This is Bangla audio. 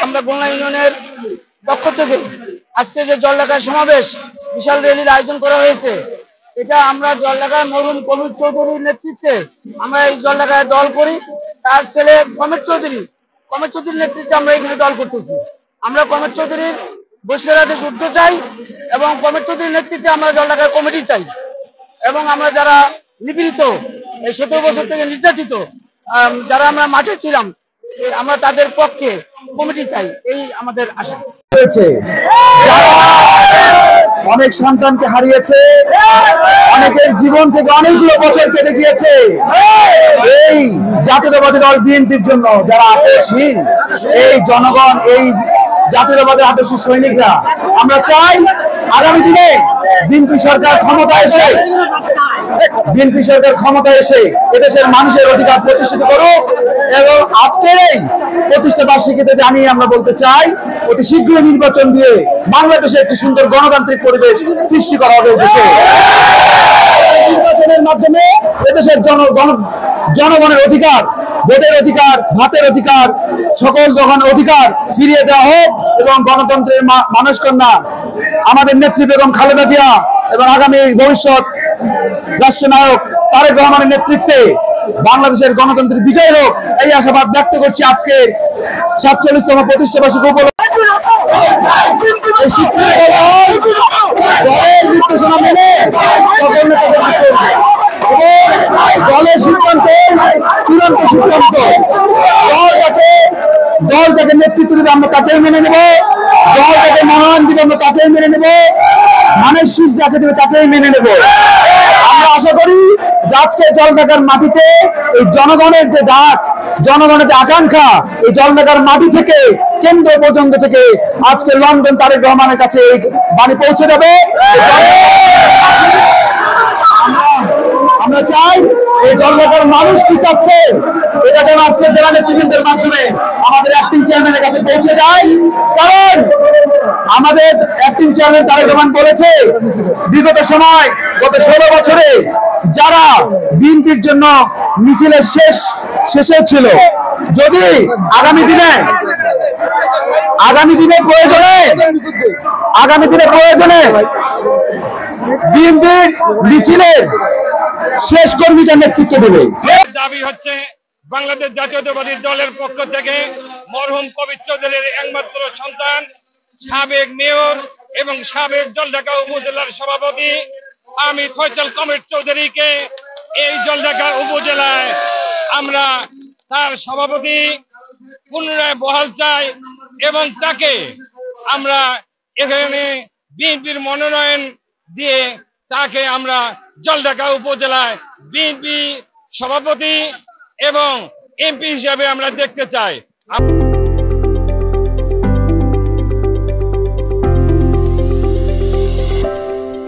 আমরা গোলনা ইউনিয়নের পক্ষ থেকে আজকে যে জলঢাকায় সমাবেশ বিশাল র্যালির আয়োজন করা হয়েছে, এটা আমরা জলঢাকায় মরহুম কবির চৌধুরীর নেতৃত্বে আমরা এই জলঢাকায় দল করি। তার ছেলে কমির চৌধুরীর নেতৃত্বে আমরা এখানে দল করতেছি। আমরা কমির চৌধুরীর বহিষ্কারাদেশ উঠতে চাই এবং কমির চৌধুরীর নেতৃত্বে আমরা জলঢাকায় কমিটি চাই এবং আমরা যারা নিপীড়িত, এই 17 বছর থেকে নির্যাতিত, যারা আমরা মাঠে ছিলাম, আমরা তাদের পক্ষে কমিটি চাই, এই আমাদের আশা। অনেক সন্তানকে হারিয়েছে, অনেকের জীবন থেকে অনেকগুলো বছর কেটে গিয়েছে এই জাতীয়তাবাদী দল বিএনপির জন্য। যারা আদর্শহীন এই জনগণ, এই জাতীয়তাবাদী আদর্শ সৈনিকরা, আমরা চাই আগামী দিনে বিএনপি সরকার ক্ষমতায় এসে এদেশের মানুষের অধিকার প্রতিষ্ঠিত করুক। এবং আজকের এই প্রতিষ্ঠা বার্ষিকীতে জানিয়ে আমরা বলতে চাই, অতি শীঘ্র নির্বাচন দিয়ে বাংলাদেশে একটি সুন্দর গণতান্ত্রিক পরিবেশ সৃষ্টি করা হবে। দেশে নির্বাচনের মাধ্যমে এদেশের জনগণের অধিকার, ভোটের অধিকার, ভাতের অধিকার, সকল জনগণের অধিকার ফিরিয়ে দেওয়া হোক এবং গণতন্ত্রের মানসকন্যা আমাদের নেত্রী বেগম খালেদা জিয়া এবং আগামী ভবিষ্যৎ রাষ্ট্রনায়ক তারেক রহমানের নেতৃত্বে বাংলাদেশের গণতন্ত্রের বিজয় হোক, এই আশাবাদ ব্যক্ত করছি। আজকে 47তম প্রতিষ্ঠা বার্ষিকী উপলক্ষে দলের সিদ্ধান্ত চূড়ান্ত সিদ্ধান্ত, দল যাকে নেতৃত্ব দিবে আমরা তাকেই মেনে নেব, দল যাকে মনোনয়ন দিবে আমরা তাকেই মেনে নেব, ধানের শীষ যাকে দেবে তাকেই মেনে নেব। আমরা আশা করি যে আজকে জলঢাকার মাটিতে এই জনগণের যে ডাক, জনগণের যে আকাঙ্ক্ষা, এই জলঢাকার মাটি থেকে কেন্দ্র পর্যন্ত থেকে আজকে লন্ডন তারেক রহমানের কাছে এই বাণী পৌঁছে যাবে। আমরা চাই এই জলঢাকার মানুষ কি চাচ্ছে এটা যেন আজকে জেলা নেতৃবৃন্দের মাধ্যমে আমাদের অ্যাক্টিং চেয়ারম্যানের কাছে পৌঁছে যায়। কারণ আমাদের অ্যাক্টিং চেয়ারম্যান তারেক রহমান বলেছে, বিগত সময় গত 16 বছরে যারা বিএনপির জন্য মিছিলের শেষে ছিল, যদি আগামী দিনে প্রয়োজনে বিএনপির মিছিলের শেষ কর্মীটা নেতৃত্ব দেবে। দাবি হচ্ছে বাংলাদেশ জাতীয়তাবাদী দলের পক্ষ থেকে মরহুম কবির চৌধুরীর একমাত্র সন্তান, সাবেক মেয়র এবং সাবেক জলঢাকা উপজেলার সভাপতি আমি ফয়সাল কমির চৌধুরীকে এই জলঢাকা উপজেলায় আমরা তার সভাপতি পুনরায় বহাল চাই এবং তাকে আমরা এখানে বিএনপির মনোনয়ন দিয়ে তাকে আমরা জলঢাকা উপজেলায় বিএনপি সভাপতি এবং এমপি হিসাবে আমরা দেখতে চাই।